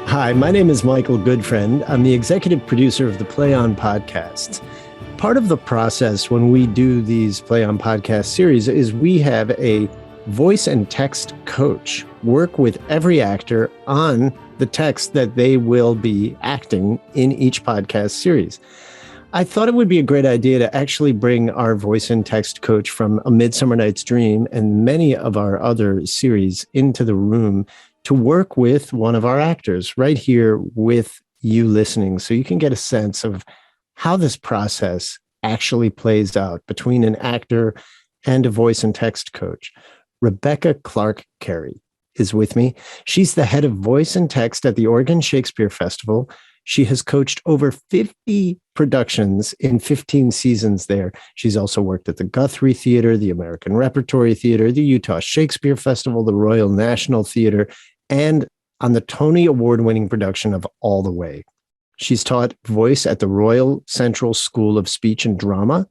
Hi, my name is Michael Goodfriend. I'm the executive producer of the Play On podcasts. Part of the process when we do these Play On podcast series is we have a voice and text coach work with every actor on the text that they will be acting in each podcast series. I thought it would be a great idea to actually bring our voice and text coach from A Midsummer Night's Dream and many of our other series into the room to work with one of our actors right here with you listening, so you can get a sense of how this process actually plays out between an actor and a voice and text coach. Rebecca Clark Carey is with me. She's the head of voice and text at the Oregon Shakespeare Festival. She has coached over 50 productions in 15 seasons there. She's also worked at the Guthrie Theater, the American Repertory Theater, the Utah Shakespeare Festival, the Royal National Theater, and on the Tony Award-winning production of All the Way. She's taught voice at the Royal Central School of Speech and Drama,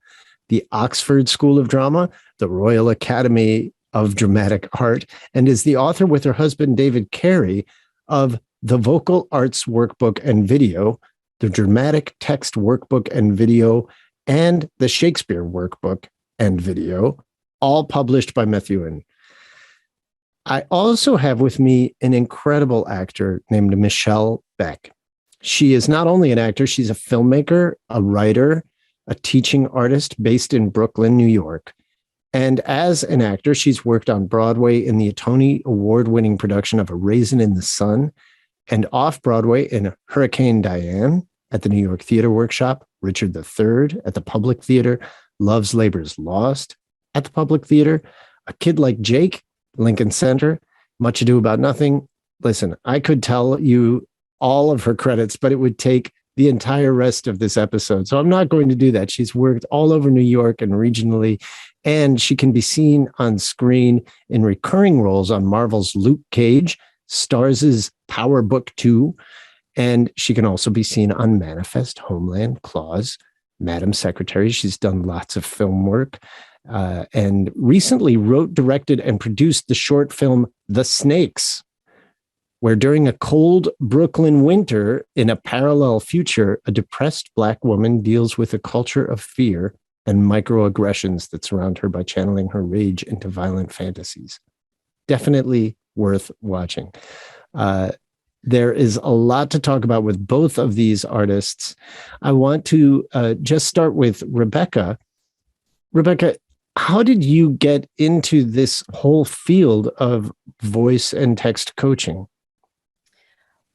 the Oxford School of Drama, the Royal Academy of Dramatic Art, and is the author with her husband, David Carey, of the Vocal Arts Workbook and Video, the Dramatic Text Workbook and Video, and the Shakespeare Workbook and Video, all published by Methuen. I also have with me an incredible actor named Michelle Beck. She is not only an actor, she's a filmmaker, a writer, a teaching artist based in Brooklyn, New York. And as an actor, she's worked on Broadway in the Tony Award-winning production of A Raisin in the Sun, and off-Broadway in Hurricane Diane at the New York Theater Workshop, Richard III at the Public Theater, Love's Labor's Lost at the Public Theater, A Kid Like Jake, Lincoln Center, Much Ado About Nothing. Listen, I could tell you all of her credits, but it would take the entire rest of this episode. So I'm not going to do that. She's worked all over New York and regionally, and she can be seen on screen in recurring roles on Marvel's Luke Cage, Starz's Power Book 2, and she can also be seen on Manifest, Homeland, Claws, Madam Secretary. She's done lots of film work and recently wrote, directed, and produced the short film The Snakes, where during a cold Brooklyn winter in a parallel future, a depressed Black woman deals with a culture of fear and microaggressions that surround her by channeling her rage into violent fantasies. Definitely worth watching. There is a lot to talk about with both of these artists. I want to just start with Rebecca. Rebecca, how did you get into this whole field of voice and text coaching?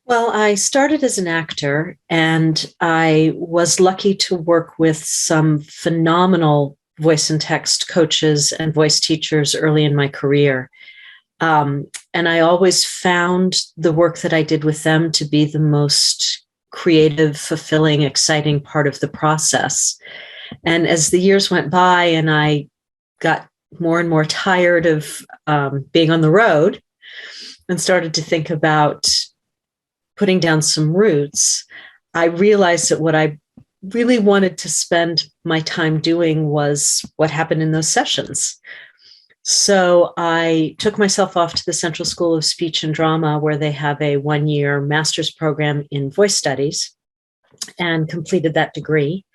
Well, I started as an actor, and I was lucky to work with some phenomenal voice and text coaches and voice teachers early in my career. And I always found the work that I did with them to be the most creative, fulfilling, exciting part of the process. And as the years went by and I got more and more tired of being on the road and started to think about putting down some roots, I realized that what I really wanted to spend my time doing was what happened in those sessions. So I took myself off to the Central School of Speech and Drama, where they have a one-year master's program in voice studies, and completed that degree,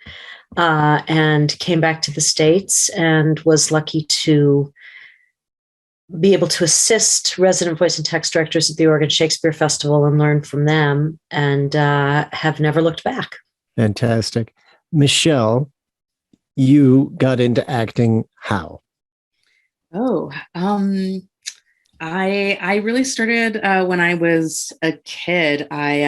and came back to the States and was lucky to be able to assist resident voice and text directors at the Oregon Shakespeare Festival and learn from them, and have never looked back. Fantastic. Michelle, you got into acting how? I really started when I was a kid. I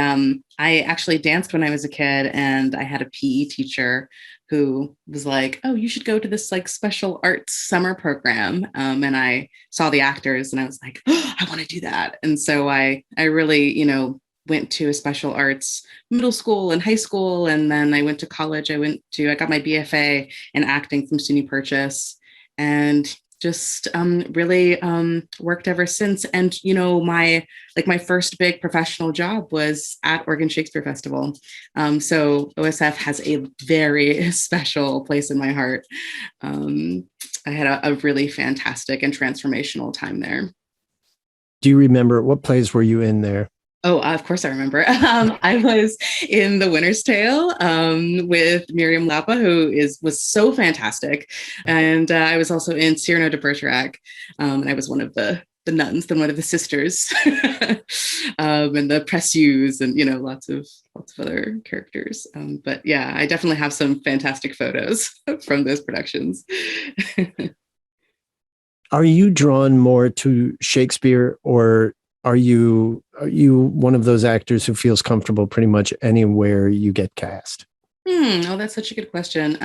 actually danced when I was a kid, and I had a PE teacher who was like, "Oh, you should go to this like special arts summer program." And I saw the actors, and I was like, "Oh, I want to do that." And so I really, went to a special arts middle school and high school, and then I went to college. I got my BFA in acting from SUNY Purchase, and just really worked ever since. And, my first big professional job was at Oregon Shakespeare Festival. So OSF has a very special place in my heart. I had a really fantastic and transformational time there. Do you remember what plays were you in there? Oh, of course I remember. I was in The Winter's Tale with Miriam Lapa, who was so fantastic. And I was also in Cyrano de Bergerac, and I was one of the nuns, then one of the sisters, and the Precieuxs, and lots of other characters. But yeah, I definitely have some fantastic photos from those productions. Are you drawn more to Shakespeare, or are you one of those actors who feels comfortable pretty much anywhere you get cast? Oh, that's such a good question.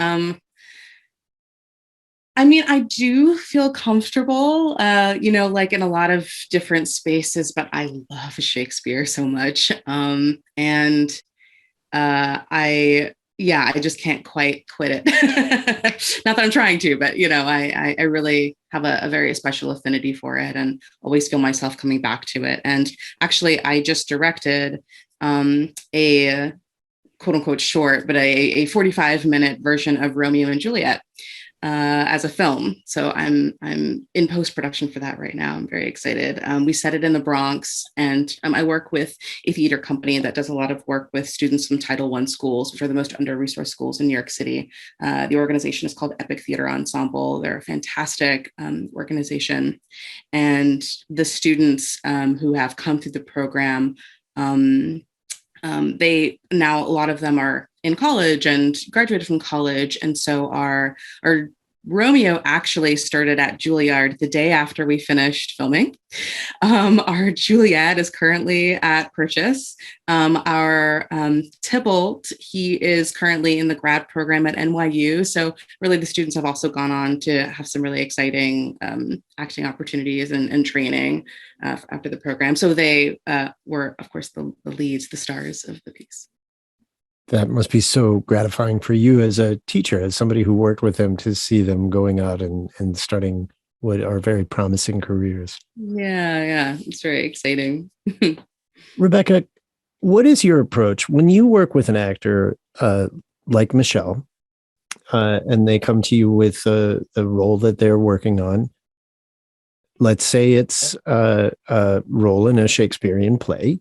I mean, I do feel comfortable, like in a lot of different spaces, but I love Shakespeare so much. And I just can't quite quit it. Not that I'm trying to, but I really have a very special affinity for it and always feel myself coming back to it. And actually, I just directed a quote unquote short, but a 45-minute version of Romeo and Juliet as a film. So I'm in post-production for that right now. I'm very excited. We set it in the Bronx, and I work with a theater company that does a lot of work with students from Title I schools, which are the most under-resourced schools in New York City. The organization is called Epic Theater Ensemble. They're a fantastic organization. And the students who have come through the program, they now, a lot of them are in college and graduated from college. And so our Romeo actually started at Juilliard the day after we finished filming. Our Juliet is currently at Purchase. Our Tybalt, he is currently in the grad program at NYU. So really the students have also gone on to have some really exciting acting opportunities and training after the program. So they were, of course, the leads, the stars of the piece. That must be so gratifying for you as a teacher, as somebody who worked with them, to see them going out and starting what are very promising careers. Yeah. It's very exciting. Rebecca, what is your approach when you work with an actor like Michelle, and they come to you with the role that they're working on? Let's say it's a role in a Shakespearean play.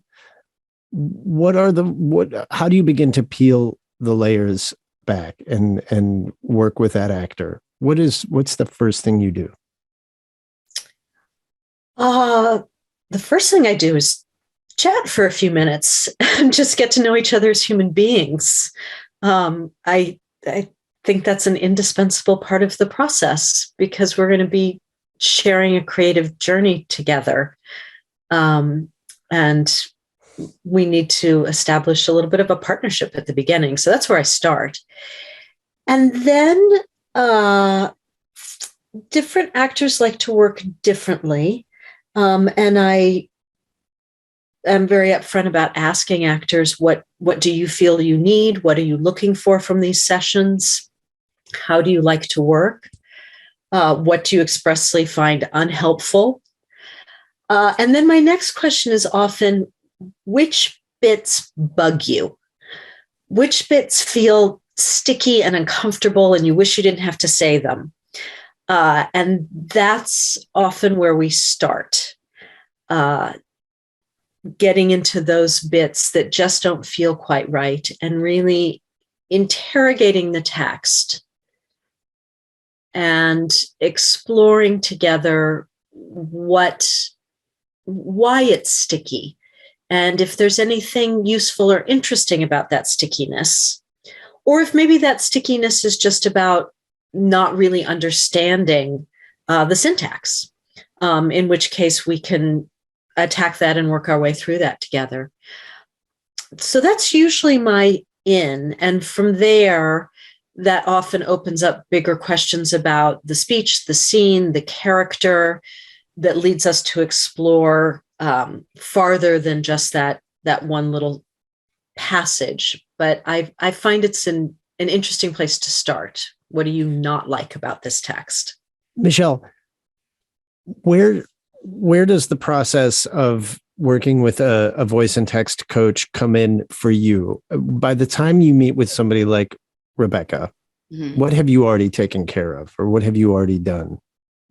How do you begin to peel the layers back and work with that actor? What's the first thing you do? The first thing I do is chat for a few minutes and just get to know each other as human beings. I think that's an indispensable part of the process, because we're going to be sharing a creative journey together. And we need to establish a little bit of a partnership at the beginning. So that's where I start. And then different actors like to work differently. And I am very upfront about asking actors, what do you feel you need? What are you looking for from these sessions? How do you like to work? What do you expressly find unhelpful? And then my next question is often, which bits bug you? Which bits feel sticky and uncomfortable and you wish you didn't have to say them? And that's often where we start, getting into those bits that just don't feel quite right and really interrogating the text and exploring together why it's sticky. And if there's anything useful or interesting about that stickiness, or if maybe that stickiness is just about not really understanding the syntax, in which case we can attack that and work our way through that together. So that's usually my in. And from there, that often opens up bigger questions about the speech, the scene, the character, that leads us to explore farther than just that one little passage. But I find it's an interesting place to start. What do you not like about this text? Michelle, where does the process of working with a voice and text coach come in for you? By the time you meet with somebody like Rebecca, what have you already taken care of, or what have you already done?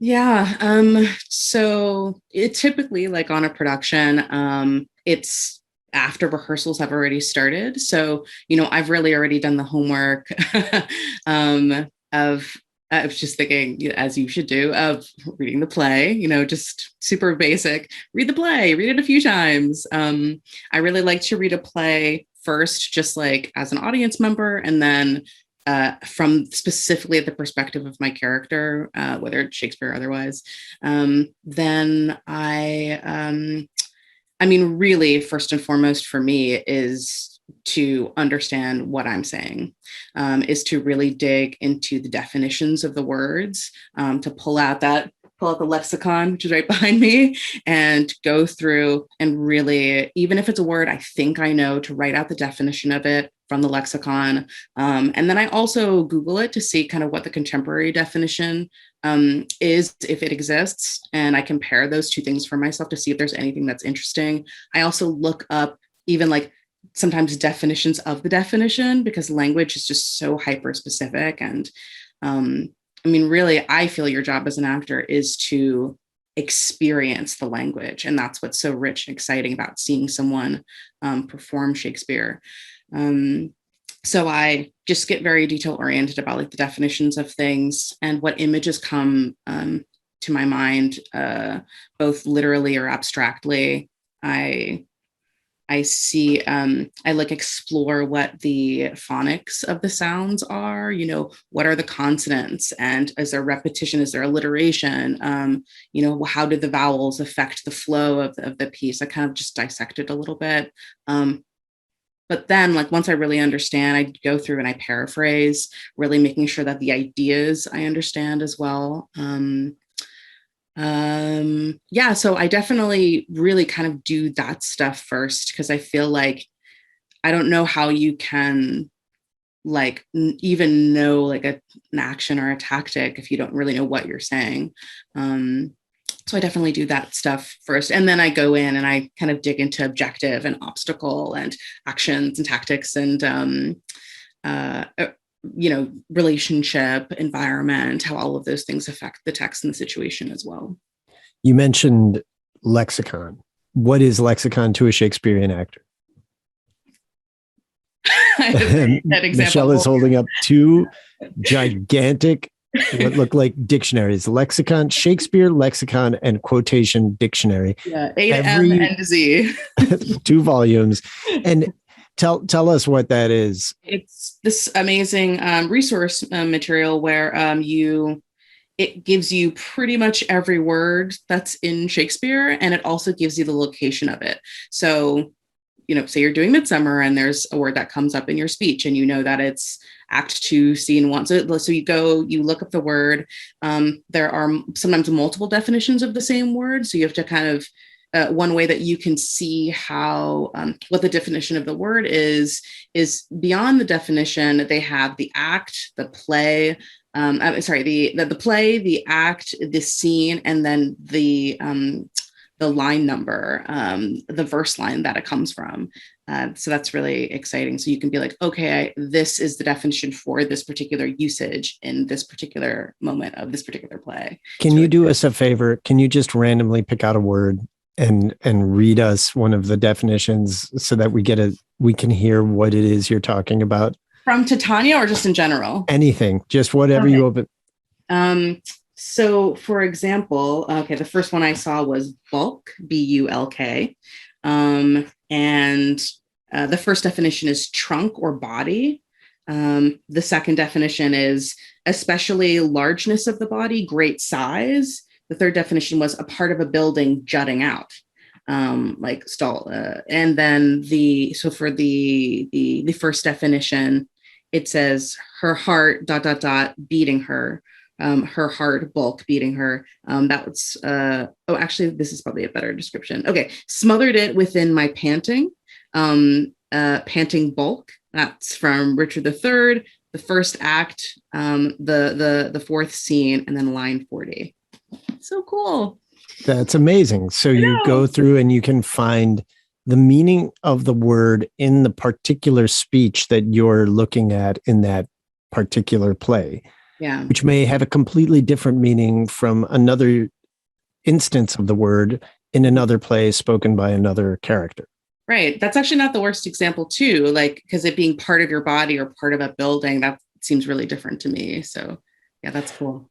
Yeah. So it typically, like on a production, it's after rehearsals have already started. So, I've really already done the homework of I was just thinking, as you should do, of reading the play, just super basic, read the play, read it a few times. I really like to read a play first, just like as an audience member, and then from specifically the perspective of my character, whether it's Shakespeare or otherwise. Then really, first and foremost for me is to understand what I'm saying, is to really dig into the definitions of the words, to pull out the lexicon, which is right behind me, and go through and really, even if it's a word I think I know, to write out the definition of it from the lexicon. And then I also Google it to see kind of what the contemporary definition is, if it exists. And I compare those two things for myself to see if there's anything that's interesting. I also look up even like sometimes definitions of the definition, because language is just so hyper specific. And really, I feel your job as an actor is to experience the language. And that's what's so rich and exciting about seeing someone perform Shakespeare. So I just get very detail oriented about like the definitions of things and what images come to my mind, both literally or abstractly. I see, I like explore what the phonics of the sounds are, what are the consonants, and is there repetition? Is there alliteration? How do the vowels affect the flow of the piece? I kind of just dissect it a little bit. But then like, once I really understand, I go through and I paraphrase, really making sure that the ideas I understand as well. So I definitely really kind of do that stuff first, because I feel like I don't know how you can like even know like an action or a tactic if you don't really know what you're saying. So I definitely do that stuff first. And then I go in and I kind of dig into objective and obstacle and actions and tactics and, relationship, environment, how all of those things affect the text and the situation as well. You mentioned lexicon. What is lexicon to a Shakespearean actor? Michelle is holding up two gigantic, what look like dictionaries: lexicon, Shakespeare lexicon, and quotation dictionary. Yeah, A-M and Z. 2 volumes. And tell us what that is. It's this amazing resource material where it gives you pretty much every word that's in Shakespeare, and it also gives you the location of it. So, say you're doing Midsummer and there's a word that comes up in your speech, and you know that it's Act 2, Scene 1. So you look up the word. There are sometimes multiple definitions of the same word. So you have to kind of, one way that you can see how, what the definition of the word is beyond the definition. They have the act, the play, the play, the act, the scene, and then the line number, the verse line that it comes from. So that's really exciting. So you can be like, okay, this is the definition for this particular usage in this particular moment of this particular play. Can you do us a favor? Can you just randomly pick out a word and read us one of the definitions so that we can hear what it is you're talking about? From Titania or just in general? Anything, just whatever you open. So for example, the first one I saw was bulk, B-U-L-K. And the first definition is trunk or body. The second definition is especially largeness of the body, great size. The third definition was a part of a building jutting out, like stall. And then for the first definition, it says her heart ... beating her. Her heart bulk beating her. That was, actually, this is probably a better description. Okay. Smothered it within my panting, panting bulk. That's from Richard III, the first act, the fourth scene, and then line 40. So cool. That's amazing. So you go through and you can find the meaning of the word in the particular speech that you're looking at in that particular play. Yeah. Which may have a completely different meaning from another instance of the word in another play spoken by another character. Right. That's actually not the worst example too, like, because it being part of your body or part of a building, that seems really different to me. So yeah, that's cool.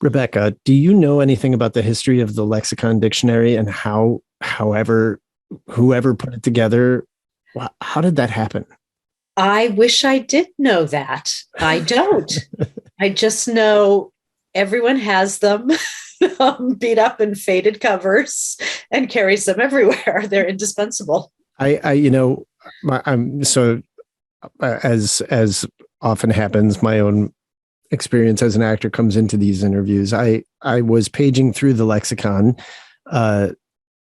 Rebecca, do you know anything about the history of the Lexicon dictionary and whoever put it together, how did that happen? I wish I did know that. I don't. I just know everyone has them beat up and faded covers and carries them everywhere. They're indispensable. I'm so, as often happens, my own experience as an actor comes into these interviews. I was paging through the lexicon,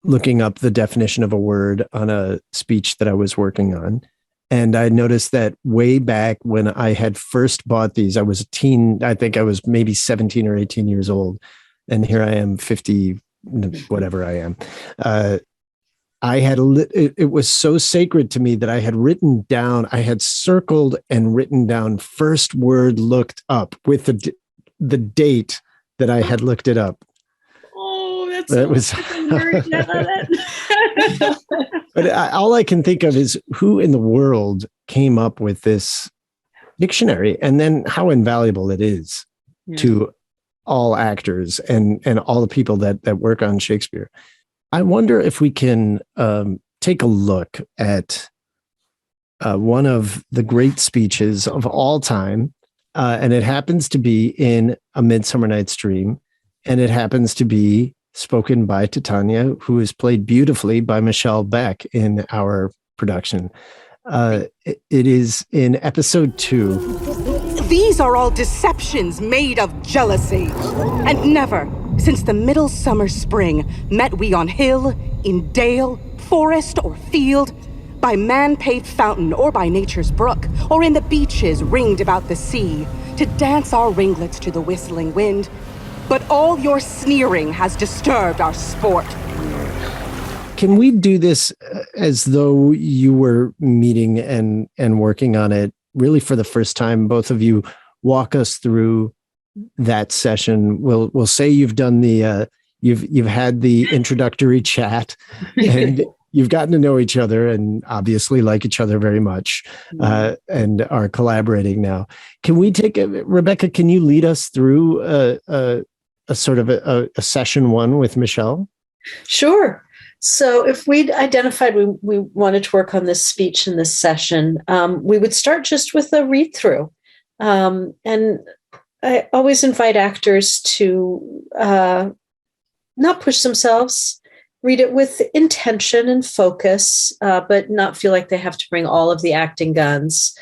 looking up the definition of a word on a speech that I was working on. And I noticed that way back when I had first bought these, I was a teen. I think I was maybe 17 or 18 years old. And here I am, 50, whatever I am. It was so sacred to me that I had circled and written down first word looked up with the date that I had looked it up. Oh, that was. But all I can think of is who in the world came up with this dictionary, and then how invaluable it is to all actors and all the people that work on Shakespeare. I wonder if we can take a look at one of the great speeches of all time, and it happens to be in A Midsummer Night's Dream, and it happens to be spoken by Titania, who is played beautifully by Michelle Beck in our production. It is in episode 2. These are all deceptions made of jealousy. And never, since the middle summer spring, met we on hill, in dale, forest, or field, by man-paved fountain or by nature's brook, or in the beaches ringed about the sea, to dance our ringlets to the whistling wind. But all your sneering has disturbed our sport. Can we do this as though you were meeting and working on it really for the first time? Both of you walk us through that session. We'll say you've done you've had the introductory chat and you've gotten to know each other and obviously like each other very much, and are collaborating now. Can we Rebecca, can you lead us through a sort of a session 1 with Michelle? Sure. So if we'd identified we wanted to work on this speech in this session, we would start just with a read through. And I always invite actors to not push themselves, read it with intention and focus, but not feel like they have to bring all of the acting guns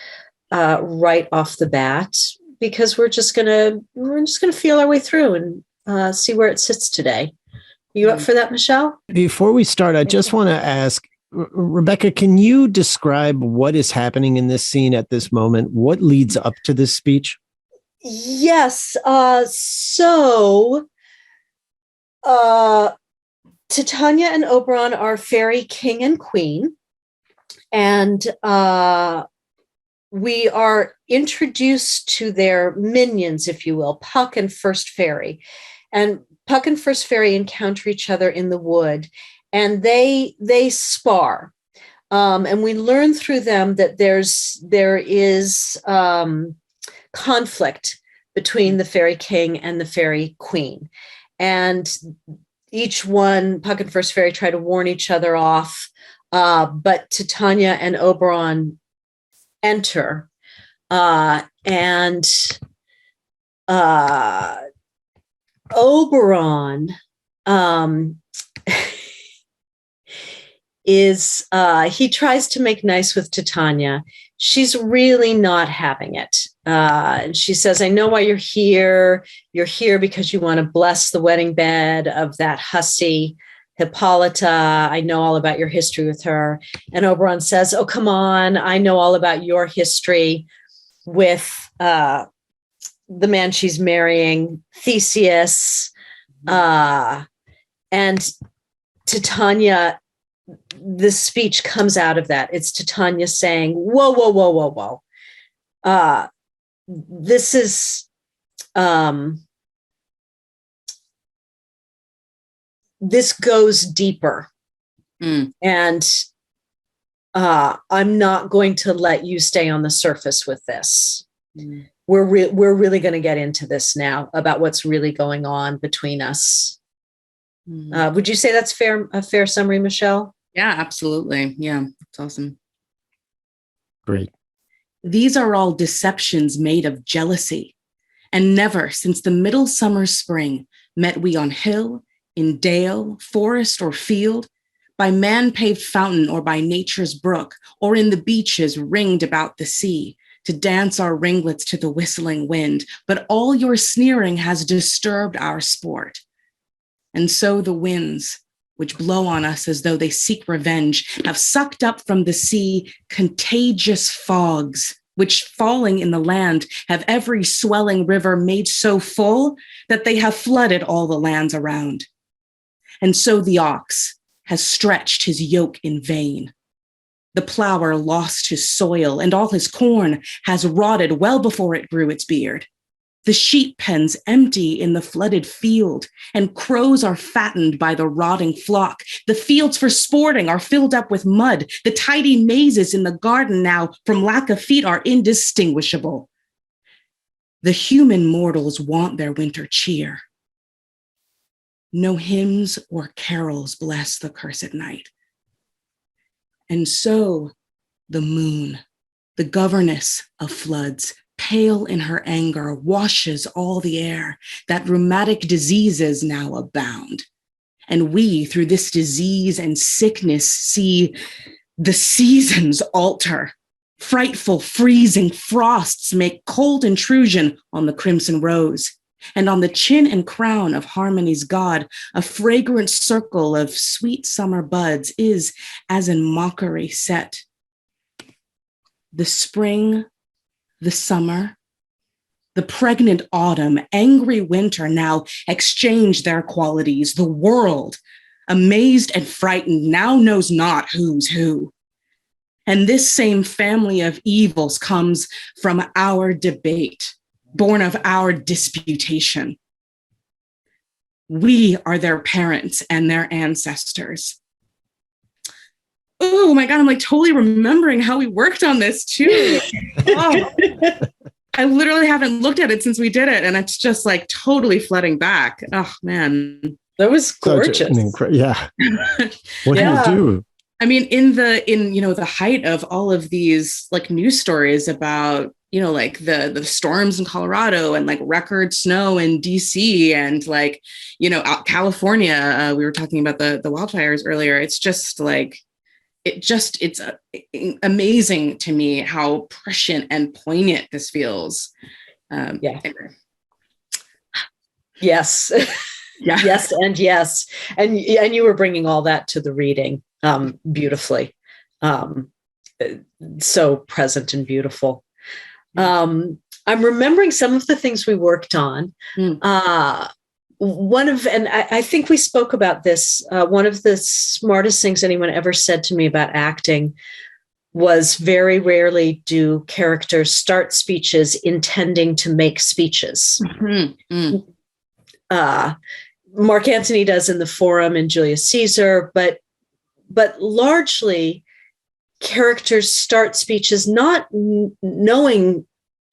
right off the bat, because we're just gonna feel our way through and see where it sits today. Are you up for that, Michelle? Before we start, I just want to ask, Rebecca, can you describe what is happening in this scene at this moment? What leads up to this speech? Yes. So Titania and Oberon are fairy king and queen. And we are introduced to their minions, if you will, Puck and First Fairy. And Puck and First Fairy encounter each other in the wood, and they spar. And we learn through them that there is conflict between the fairy king and the fairy queen. And each one, Puck and First Fairy, try to warn each other off. But Titania and Oberon enter. And Oberon he tries to make nice with Titania. She's really not having it. And she says, I know why you're here. You're here because you want to bless the wedding bed of that hussy Hippolyta. I know all about your history with her. And Oberon says, oh, come on. I know all about your history with the man she's marrying, Theseus. And Titania, this speech comes out of that. It's Titania saying, whoa, whoa, whoa, whoa, whoa. This is, this goes deeper. And I'm not going to let you stay on the surface with this. Mm. We're really going to get into this now about what's really going on between us. Mm. Would you say that's a fair summary, Michelle? Yeah, absolutely. Yeah, that's awesome. Great. These are all deceptions made of jealousy, and never since the middle summer spring met we on hill, in dale, forest, or field, by man-paved fountain or by nature's brook, or in the beaches ringed about the sea, to dance our ringlets to the whistling wind, but all your sneering has disturbed our sport. And so the winds, which blow on us as though they seek revenge, have sucked up from the sea contagious fogs, which falling in the land have every swelling river made so full that they have flooded all the lands around. And so the ox has stretched his yoke in vain. The plower lost his soil, and all his corn has rotted well before it grew its beard. The sheep pens empty in the flooded field, and crows are fattened by the rotting flock. The fields for sporting are filled up with mud. The tidy mazes in the garden now, from lack of feet, are indistinguishable. The human mortals want their winter cheer. No hymns or carols bless the cursed night. And so the moon, the governess of floods, pale in her anger, washes all the air, that rheumatic diseases now abound. And we, through this disease and sickness, see the seasons alter. Frightful, freezing frosts make cold intrusion on the crimson rose. And on the chin and crown of harmony's god, a fragrant circle of sweet summer buds is, as in mockery, set. The spring, the summer, the pregnant autumn, angry winter now exchange their qualities. The world, amazed and frightened, now knows not who's who. And this same family of evils comes from our debate, born of our disputation. We are their parents and their ancestors. Oh my God, I'm like totally remembering how we worked on this too. Oh, I literally haven't looked at it since we did it, and it's just like totally flooding back. Oh man. That was gorgeous. Yeah. What do you do? I mean, in the height of all of these like news stories about, like the storms in Colorado and like record snow in DC and like, out California, we were talking about the wildfires earlier. It's just like, it's amazing to me how prescient and poignant this feels. Yeah. Anyway. Yes. Yeah. Yes. And yes. And you were bringing all that to the reading beautifully. So present and beautiful. I'm remembering some of the things we worked on. And I think we spoke about this. One of the smartest things anyone ever said to me about acting was very rarely do characters start speeches intending to make speeches. Mm-hmm. Mark Antony does in the Forum and Julius Caesar, but largely characters start speeches not knowing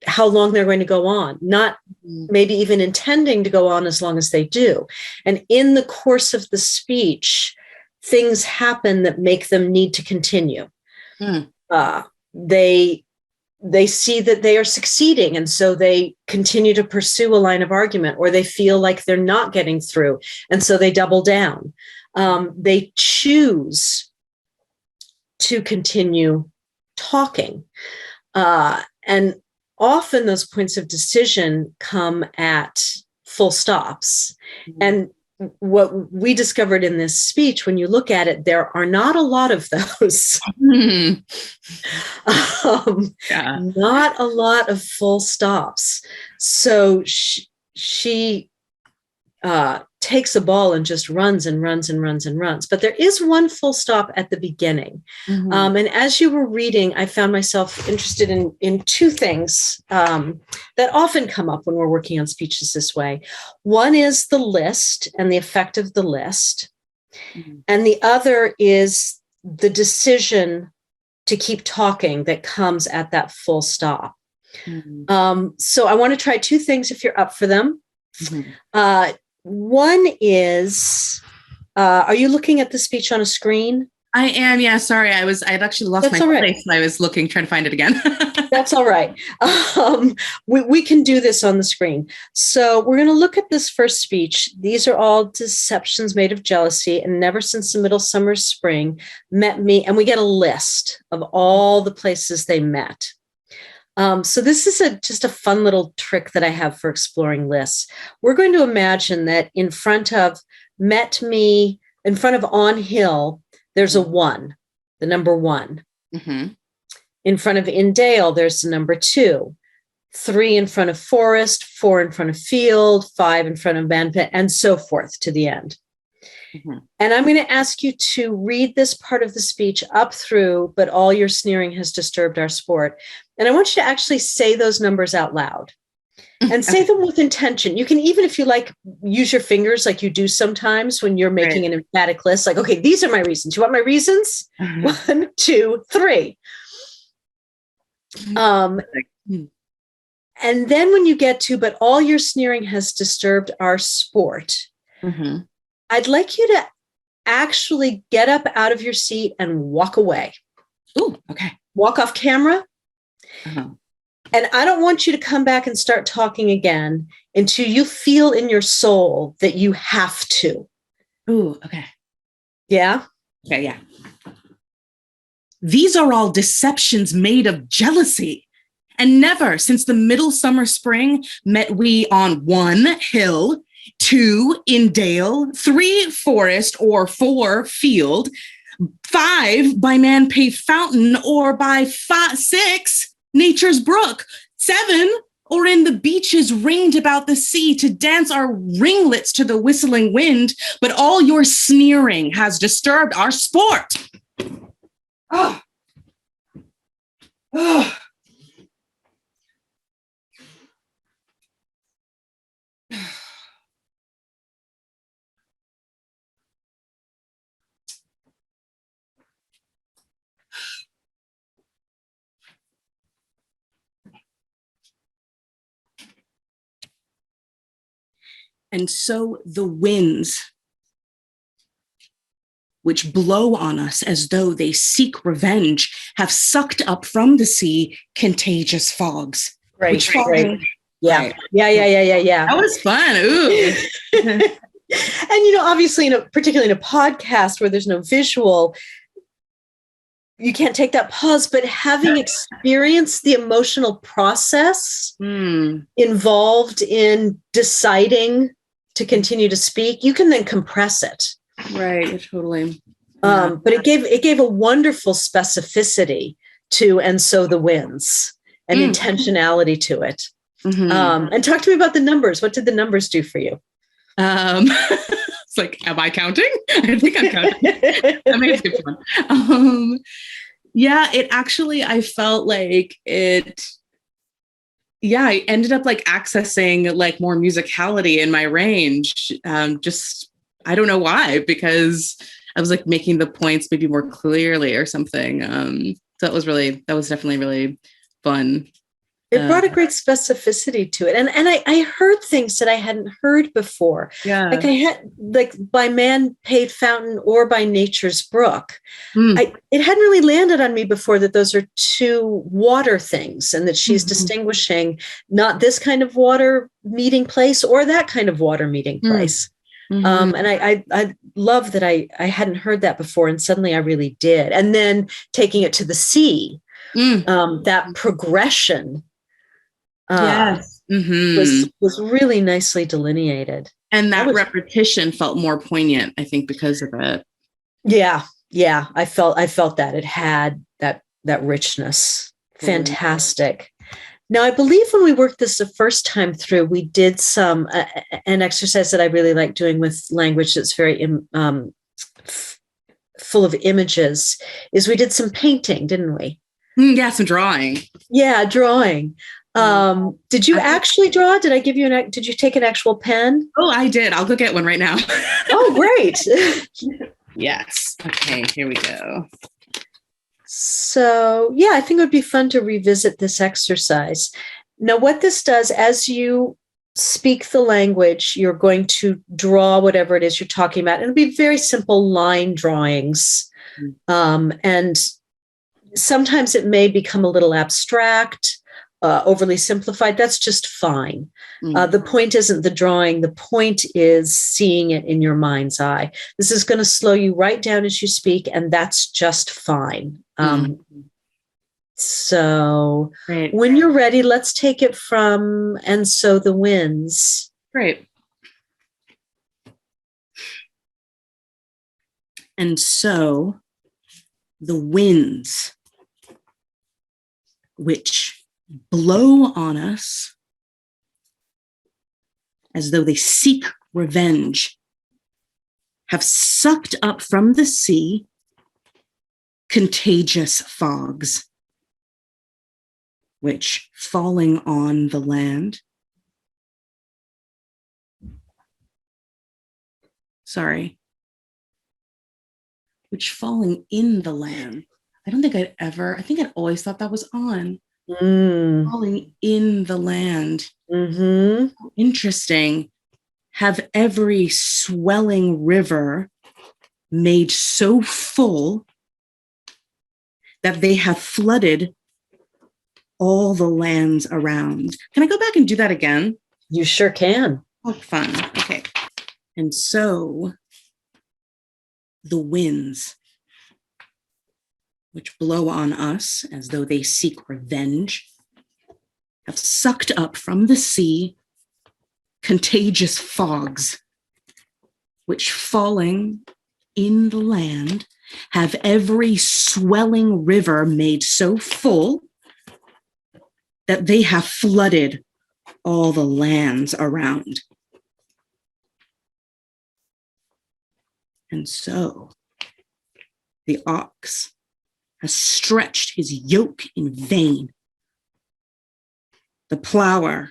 how long they're going to go on, not maybe even intending to go on as long as they do. And in the course of the speech, things happen that make them need to continue. They see that they are succeeding, and so they continue to pursue a line of argument, or they feel like they're not getting through, and so they double down. They choose to continue talking. And often those points of decision come at full stops. Mm-hmm. And what we discovered in this speech, when you look at it, there are not a lot of those. Not a lot of full stops. So she takes a ball and just runs and runs and runs and runs. But there is one full stop at the beginning. Mm-hmm. And as you were reading, I found myself interested in two things that often come up when we're working on speeches this way. One is the list and the effect of the list. Mm-hmm. And the other is the decision to keep talking that comes at that full stop. Mm-hmm. So I want to try two things if you're up for them. Mm-hmm. One is, are you looking at the speech on a screen? I am. Yeah. Sorry. I'd actually lost my place. I was trying to find it again. That's all right. We can do this on the screen. So we're going to look at this first speech. These are all deceptions made of jealousy, and never since the middle summer spring met me. And we get a list of all the places they met. So this is just a fun little trick that I have for exploring lists. We're going to imagine that in front of On Hill, there's a 1, the number 1. Mm-hmm. In front of In Dale, there's the number 2, 3 in front of Forest, 4 in front of Field, 5 in front of Manpit, and so forth to the end. Mm-hmm. And I'm going to ask you to read this part of the speech up through, but all your sneering has disturbed our sport. And I want you to actually say those numbers out loud. And say them with intention. You can, even if you like, use your fingers like you do sometimes when you're making an emphatic list, like, okay, these are my reasons. You want my reasons? 1, 2, 3. And then when you get to, but all your sneering has disturbed our sport, I'd like you to actually get up out of your seat and walk away. Ooh, okay. Walk off camera. And I don't want you to come back and start talking again until you feel in your soul that you have to. Ooh, okay. Yeah? Okay, yeah. These are all deceptions made of jealousy. And never since the middle summer spring met we on 1 hill, 2 in dale, 3 forest, or 4 field, 5 by man paved fountain, or by 6 nature's brook, 7 or in the beaches ringed about the sea to dance our ringlets to the whistling wind, but all your sneering has disturbed our sport. Oh. Oh. And so the winds, which blow on us as though they seek revenge, have sucked up from the sea contagious fogs. Right. Yeah. Right. Yeah. That was fun. Ooh. And, obviously, particularly in a podcast where there's no visual, you can't take that pause, but having experienced the emotional process involved in deciding to continue to speak, you can then compress it. Right, totally. But it gave a wonderful specificity to, and so the winds, and intentionality to it. And talk to me about the numbers. What did the numbers do for you? It's like, am I counting? I think I'm counting. I mean, it's good fun. Yeah, it actually, I felt like it. Yeah, I ended up like accessing like more musicality in my range. Just, I don't know why, because I was like making the points maybe more clearly or something. So that was definitely really fun. It brought a great specificity to it. And I heard things that I hadn't heard before. Yeah. Like I had, like by man paved fountain or by nature's brook. It hadn't really landed on me before that those are two water things, and that she's distinguishing not this kind of water meeting place or that kind of water meeting place. And I love that I hadn't heard that before, and suddenly I really did. And then taking it to the sea, that progression was really nicely delineated. And that repetition felt more poignant, I think, because of it. Yeah. I felt that it had that richness. Fantastic. Now, I believe when we worked this the first time through, we did some an exercise that I really like doing with language that's very full of images. Is we did some painting, didn't we? Yeah, some drawing. Yeah, drawing. Did you actually draw? Did I give you did you take an actual pen? Oh, I did. I'll go get one right now. Oh, great. Yes. Okay, here we go. So, yeah, I think it would be fun to revisit this exercise. Now, what this does, as you speak the language, you're going to draw whatever it is you're talking about. It'll be very simple line drawings. And sometimes it may become a little abstract, overly simplified. That's just fine. The point isn't the drawing. The point is seeing it in your mind's eye. This is going to slow you right down as you speak, and that's just fine. So Great. When you're ready, let's take it from "And So the Winds." Great. And so the winds which blow on us as though they seek revenge have sucked up from the sea contagious fogs, which falling on the land, which falling in the land. I think I'd always thought that was on. Falling in the land. Interesting. Have every swelling river made so full that they have flooded all the lands around. Can I go back and do that again? You sure can. Oh, fun. Okay. And so the winds which blow on us as though they seek revenge have sucked up from the sea contagious fogs, which falling in the land have every swelling river made so full that they have flooded all the lands around. And so the ox has stretched his yoke in vain. The plower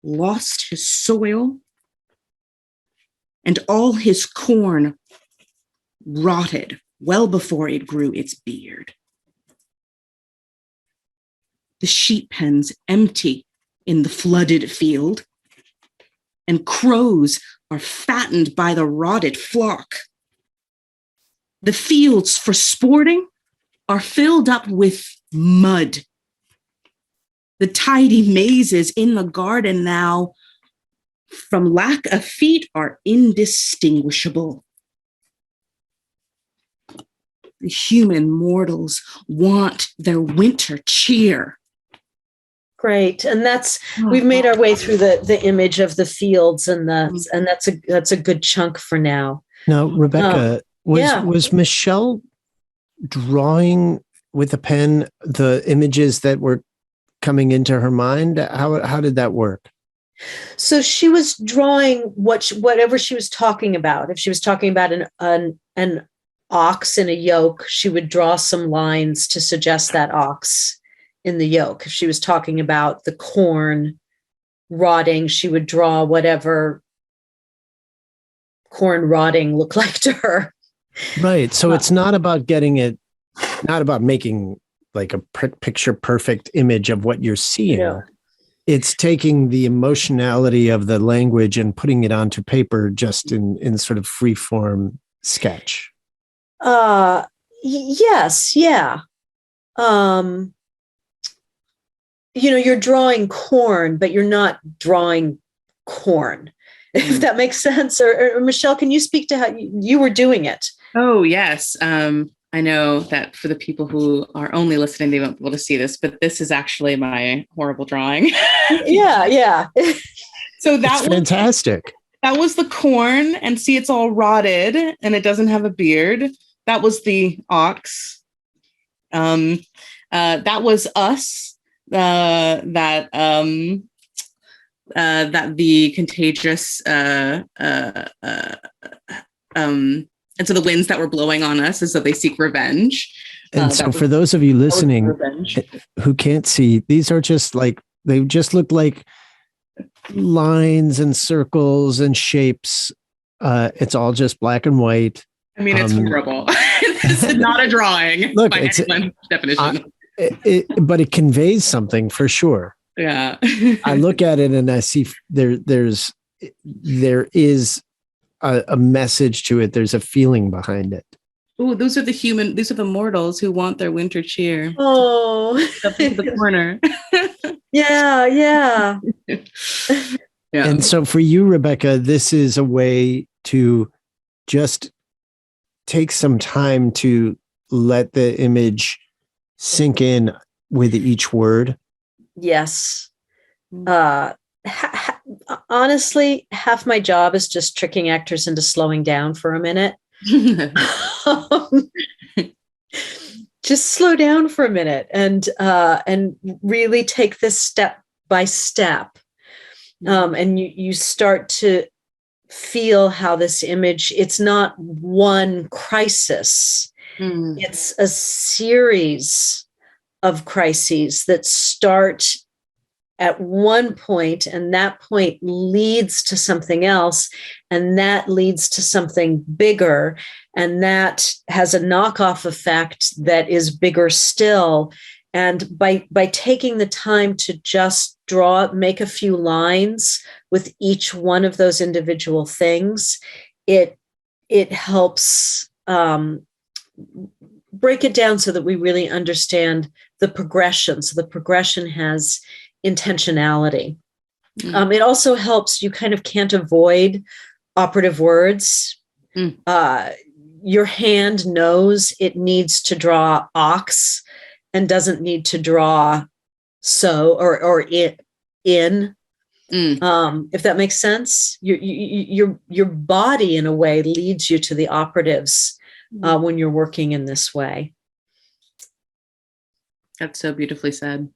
lost his soil, and all his corn rotted well before it grew its beard. The sheep pens empty in the flooded field, and crows are fattened by the rotted flock. The fields for sporting are filled up with mud. The tidy mazes in the garden now, from lack of feet, are indistinguishable. The human mortals want their winter cheer. Great. And we've made our way through the image of the fields, and that's a good chunk for now. Now, Rebecca, was Michelle drawing with a pen the images that were coming into her mind? How did that work? So she was drawing whatever she was talking about. If she was talking about an ox in a yoke, she would draw some lines to suggest that ox in the yoke. If she was talking about the corn rotting, she would draw whatever corn rotting looked like to her. Right. So it's not about not about making like a picture perfect image of what you're seeing. Yeah. It's taking the emotionality of the language and putting it onto paper just in sort of free form sketch. Yes. Yeah. You're drawing corn, but you're not drawing corn, if that makes sense. Or Michelle, can you speak to how you were doing it? Oh, yes. I know that for the people who are only listening, they won't be able to see this, but this is actually my horrible drawing. Yeah. So that's fantastic. That was the corn, and see, it's all rotted and it doesn't have a beard. That was the ox. That was us. That the contagious and so the winds that were blowing on us is that they seek revenge. And so for those of you listening who can't see, these are just they just look like lines and circles and shapes. It's all just black and white. I mean, it's horrible. It's not a drawing. Look, by it's anyone's definition. But it conveys something for sure. Yeah. I look at it and I see there is a message to it. There's a feeling behind it. Oh, these are the mortals who want their winter cheer. Oh, Up into the corner. yeah. Yeah. And so for you, Rebecca, this is a way to just take some time to let the image sink in with each word. Yes. Honestly, half my job is just tricking actors into slowing down for a minute. Just slow down for a minute and really take this step by step. And you start to feel how this image, it's not one crisis. It's a series of crises that start at one point, and that point leads to something else, and that leads to something bigger, and that has a knockoff effect that is bigger still. And by taking the time to just make a few lines with each one of those individual things, it helps break it down so that we really understand the progression. So the progression has intentionality. It also helps, you kind of can't avoid operative words. Your hand knows it needs to draw ox and doesn't need to draw so or it in. If that makes sense. Your body in a way leads you to the operatives when you're working in this way. That's so beautifully said.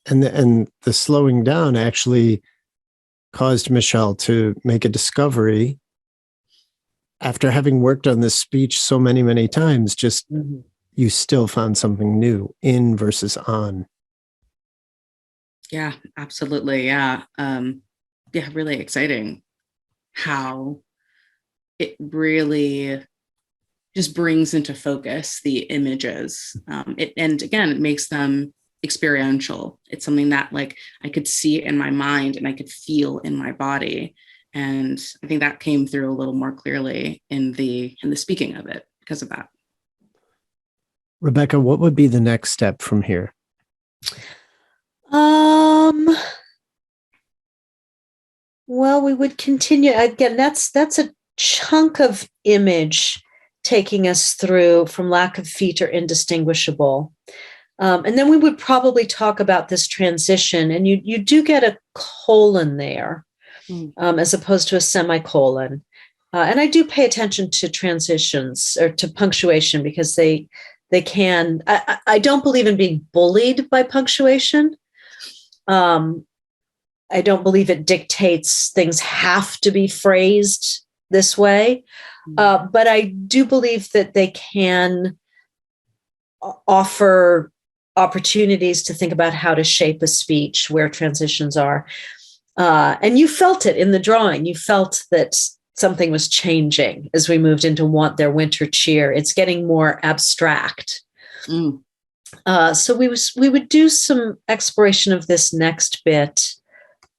And the slowing down actually caused Michelle to make a discovery after having worked on this speech so many, many times. Just you still found something new in versus on. Yeah, absolutely. Yeah. Really exciting how it really just brings into focus the images. And again, it makes them experiential. It's something that like I could see in my mind and I could feel in my body. And I think that came through a little more clearly in the speaking of it because of that. Rebecca, what would be the next step from here? Well, we would continue. Again, that's a chunk of image taking us through from lack of feet or indistinguishable. And then we would probably talk about this transition, and you do get a colon there as opposed to a semicolon. And I do pay attention to transitions or to punctuation because they can, I don't believe in being bullied by punctuation. I don't believe it dictates things have to be phrased this way. But I do believe that they can offer opportunities to think about how to shape a speech where transitions are. And you felt it in the drawing. You felt that something was changing as we moved into Want Their Winter Cheer. It's getting more abstract. So we would do some exploration of this next bit.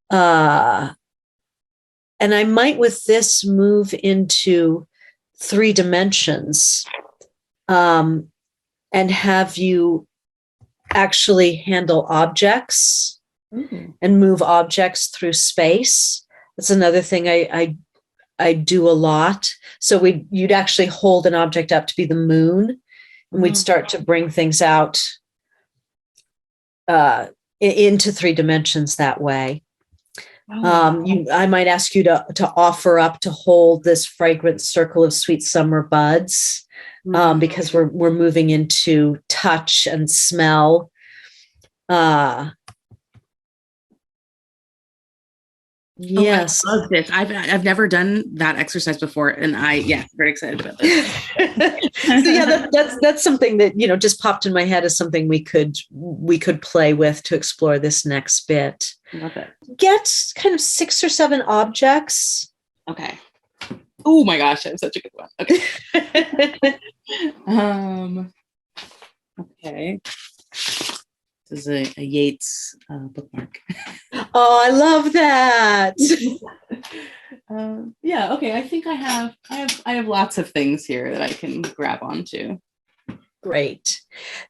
And I might with this move into 3 dimensions and have you actually handle objects and move objects through space. That's another thing I do a lot. So you'd actually hold an object up to be the moon, and we'd start to bring things out into 3 dimensions that way. I might ask you to offer up to hold this fragrant circle of sweet summer buds because we're moving into touch and smell. Yes. I love this. I've never done that exercise before, and very excited about this. So that's something that just popped in my head as something we could play with to explore this next bit. Love it. Get kind of 6 or 7 objects. Okay. Oh my gosh, I have such a good one. Okay. Okay. This is a Yeats bookmark. Oh, I love that. Yeah. Okay. I think I have lots of things here that I can grab onto. Great.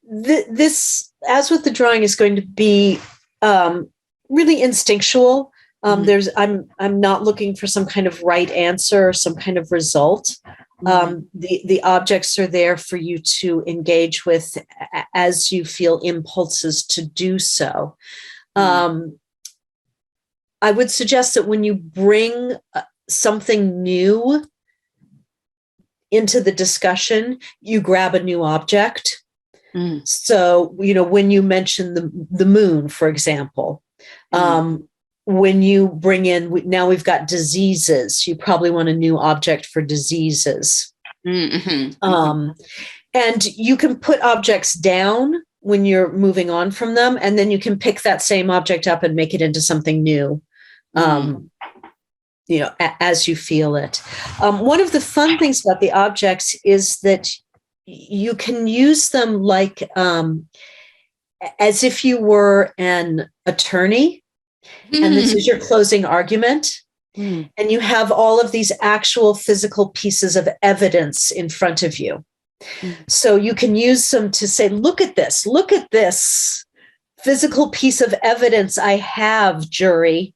This, as with the drawing, is going to be really instinctual. I'm not looking for some kind of right answer or some kind of result. The objects are there for you to engage with as you feel impulses to do so. I would suggest that when you bring something new into the discussion, you grab a new object. So, when you mention the moon, for example, when you bring in, now we've got diseases, you probably want a new object for diseases. And you can put objects down when you're moving on from them, and then you can pick that same object up and make it into something new, as you feel it. One of the fun things about the objects is that you can use them like as if you were an attorney, and this is your closing argument. And you have all of these actual physical pieces of evidence in front of you. So you can use them to say, look at this physical piece of evidence I have, jury.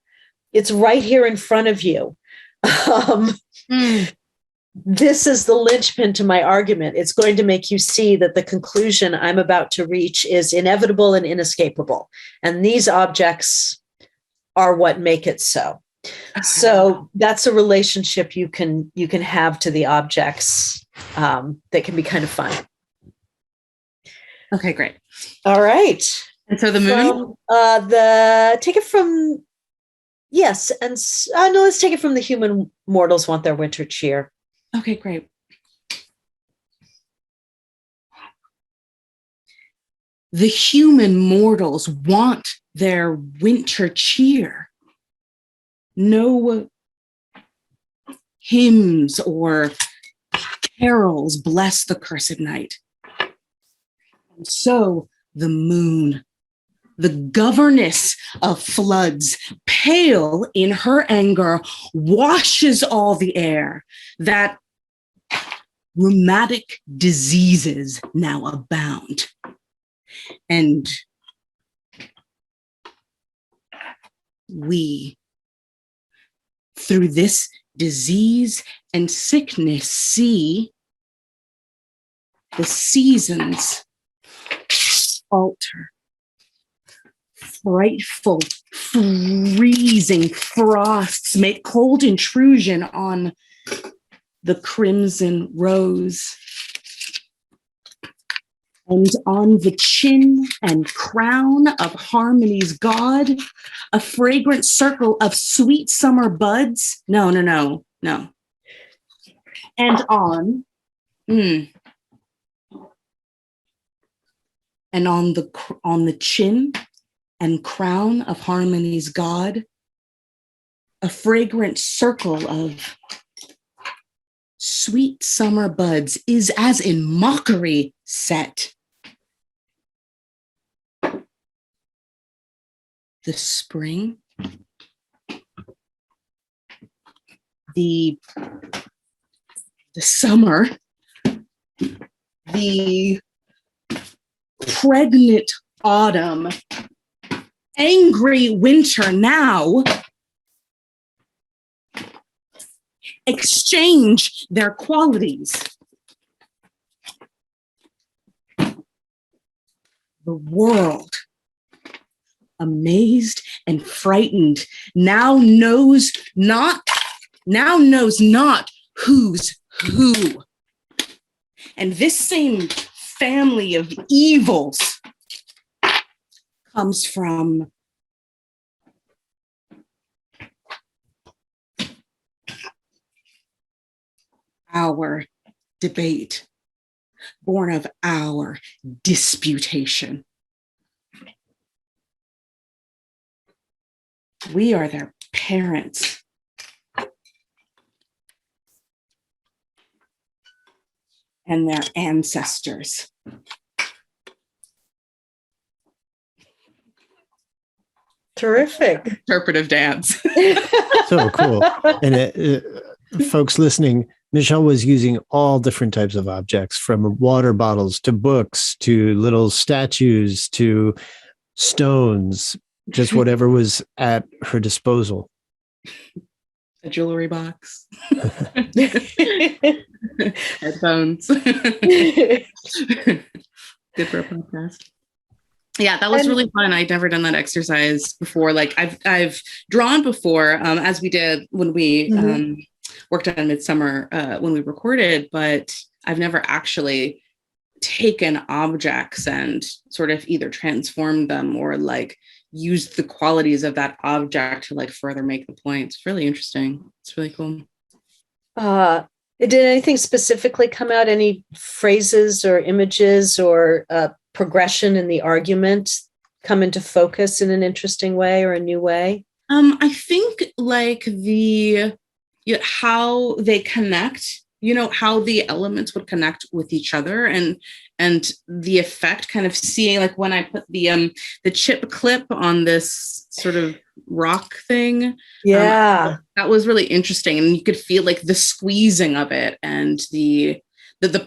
It's right here in front of you. This is the linchpin to my argument. It's going to make you see that the conclusion I'm about to reach is inevitable and inescapable. And these objects are what make it so. So that's a relationship you can have to the objects that can be kind of fun. Okay, great. All right. And so the moon? Take it from, yes. And no, let's take it from the human mortals want their winter cheer. Okay, great. The human mortals want their winter cheer. No hymns or carols bless the cursed night. And so the moon, the governess of floods, pale in her anger, washes all the air, that rheumatic diseases now abound. And we, through this disease and sickness, see the seasons alter. Frightful, freezing frosts make cold intrusion on the crimson rose. And on the chin and crown of harmony's god, a fragrant circle of sweet summer buds. No. And on the chin and crown of harmony's god, a fragrant circle of sweet summer buds is as in mockery set. The spring, the summer, the pregnant autumn, angry winter now exchange their qualities. The world, amazed and frightened, now knows not who's who. And this same family of evils comes from our debate, born of our disputation. We are their parents. and their ancestors. Terrific. Interpretive dance. So cool. And folks listening, Michelle was using all different types of objects, from water bottles to books to little statues to stones, just whatever was at her disposal. A jewelry box. Headphones. Good for a podcast. Yeah, that was really fun. I'd never done that exercise before. Like I've drawn before, as we did when we worked on Midsummer when we recorded, but I've never actually taken objects and sort of either transformed them or like used the qualities of that object to like further make the point. It's really interesting. It's really cool. Did anything specifically come out? Any phrases or images or progression in the argument come into focus in an interesting way or a new way? I think like how they connect, how the elements would connect with each other, and the effect, kind of seeing like when I put the chip clip on this sort of rock thing. Yeah. That was really interesting. And you could feel like the squeezing of it and the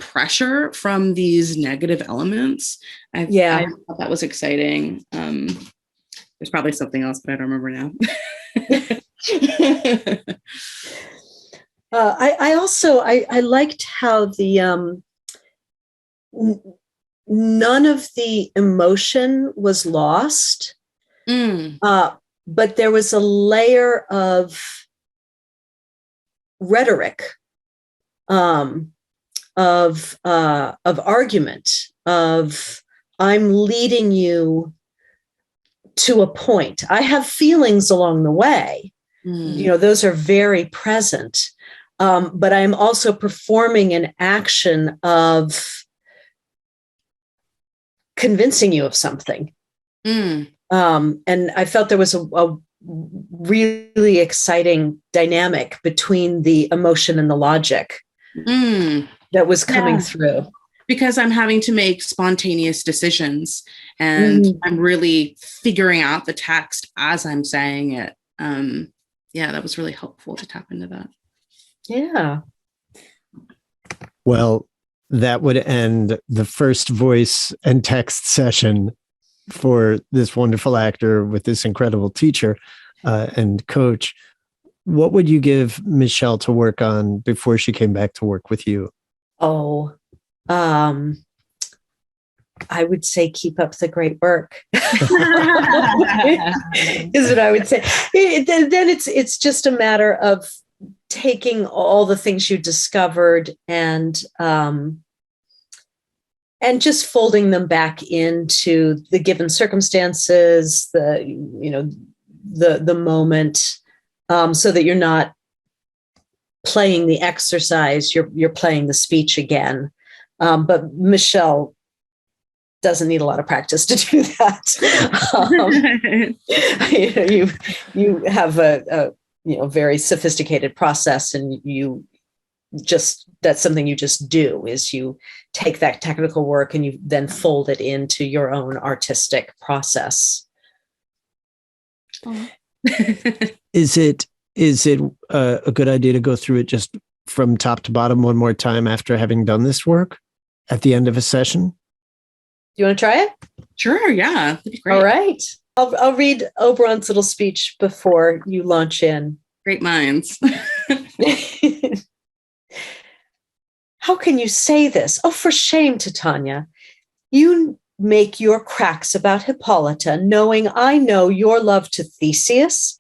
pressure from these negative elements. I thought that was exciting. There's probably something else, but I don't remember now. I also liked how the none of the emotion was lost, but there was a layer of rhetoric, of argument, of I'm leading you to a point. I have feelings along the way. Those are very present. But I'm also performing an action of convincing you of something. And I felt there was a really exciting dynamic between the emotion and the logic that was coming through. Because I'm having to make spontaneous decisions and I'm really figuring out the text as I'm saying it. That was really helpful to tap into that. Yeah. Well, that would end the first voice and text session for this wonderful actor with this incredible teacher and coach. What would you give Michelle to work on before she came back to work with you? I would say keep up the great work. Is what I would say. Then it's just a matter of taking all the things you discovered and just folding them back into the given circumstances, the moment, so that you're not playing the exercise, you're playing the speech again. But Michelle doesn't need a lot of practice to do that. You have a very sophisticated process, and that's something you just do, is you take that technical work and you then fold it into your own artistic process. Is it a good idea to go through it just from top to bottom one more time after having done this work at the end of a session? You want to try it? Sure. Yeah. That'd be great. All right. I'll read Oberon's little speech before you launch in. Great minds. How can you say this? Oh, for shame, Titania. You make your cracks about Hippolyta, knowing I know your love to Theseus.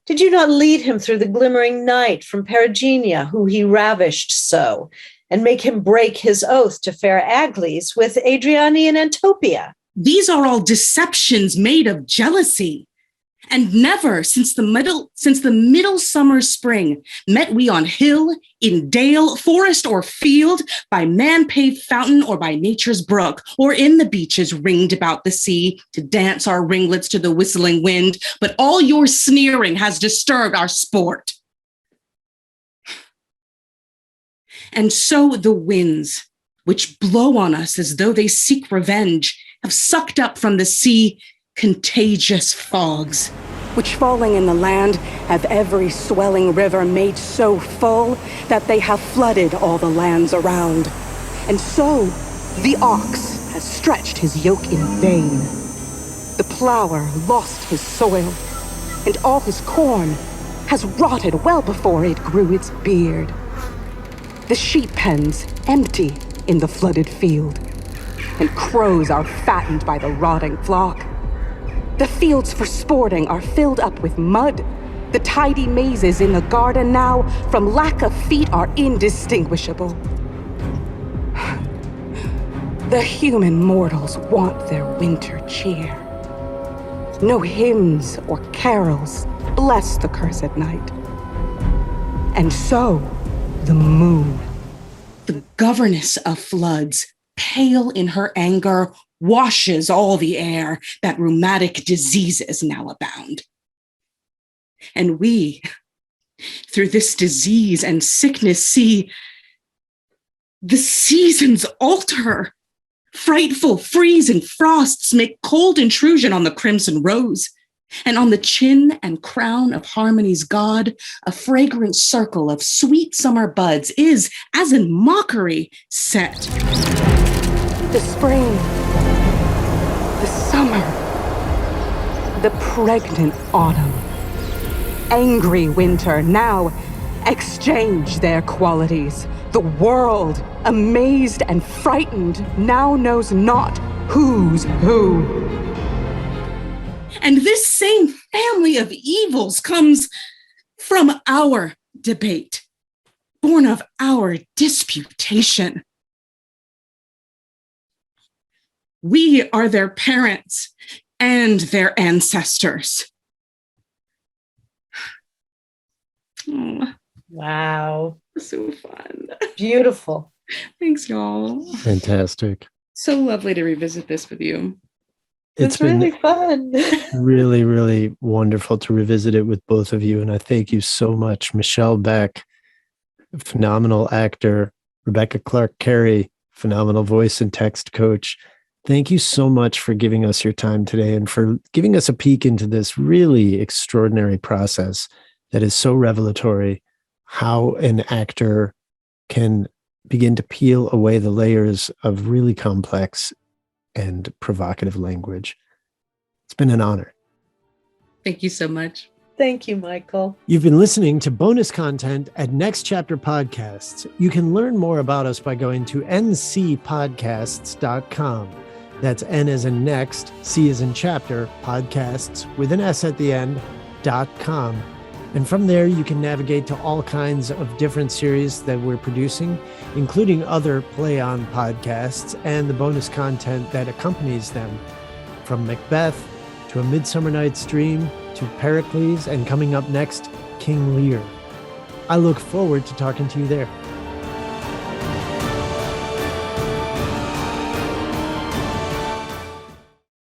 Did you not lead him through the glimmering night from Perigenia, who he ravished so, and make him break his oath to fair Agles with Adriane and Antopia? These are all deceptions made of jealousy. And never since the middle summer spring met we on hill, in dale, forest, or field, by man-paved fountain or by nature's brook, or in the beaches ringed about the sea, to dance our ringlets to the whistling wind. But all your sneering has disturbed our sport. And so the winds, which blow on us as though they seek revenge, have sucked up from the sea contagious fogs, which falling in the land have every swelling river made so full that they have flooded all the lands around. And so the ox has stretched his yoke in vain. The plower lost his soil, and all his corn has rotted well before it grew its beard. The sheep pens empty in the flooded field, and crows are fattened by the rotting flock. The fields for sporting are filled up with mud. The tidy mazes in the garden now, from lack of feet, are indistinguishable. The human mortals want their winter cheer. No hymns or carols bless the cursed night. And so, the moon, the governess of floods, pale in her anger, washes all the air that rheumatic diseases now abound. And we, through this disease and sickness, see the seasons alter. Frightful freezing frosts make cold intrusion on the crimson rose, and on the chin and crown of harmony's god, a fragrant circle of sweet summer buds is, as in mockery, set. The spring, the summer, the pregnant autumn, angry winter now exchange their qualities. The world, amazed and frightened, now knows not who's who. And this same family of evils comes from our debate, born of our disputation. We are their parents and their ancestors. Oh, Wow. so fun. Beautiful. Thanks, y'all. Fantastic. So lovely to revisit this with you. It's really fun. really, really wonderful to revisit it with both of you. And I thank you so much. Michelle Beck, phenomenal actor. Rebecca Clark Carey, phenomenal voice and text coach. Thank you so much for giving us your time today and for giving us a peek into this really extraordinary process that is so revelatory, how an actor can begin to peel away the layers of really complex and provocative language. It's been an honor. Thank you so much. Thank you, Michael. You've been listening to bonus content at Next Chapter Podcasts. You can learn more about us by going to ncpodcasts.com. That's N as in next, C as in chapter, podcasts with an S at the end, .com. And from there, you can navigate to all kinds of different series that we're producing, including other Play On podcasts and the bonus content that accompanies them, from Macbeth to A Midsummer Night's Dream to Pericles, and coming up next, King Lear. I look forward to talking to you there.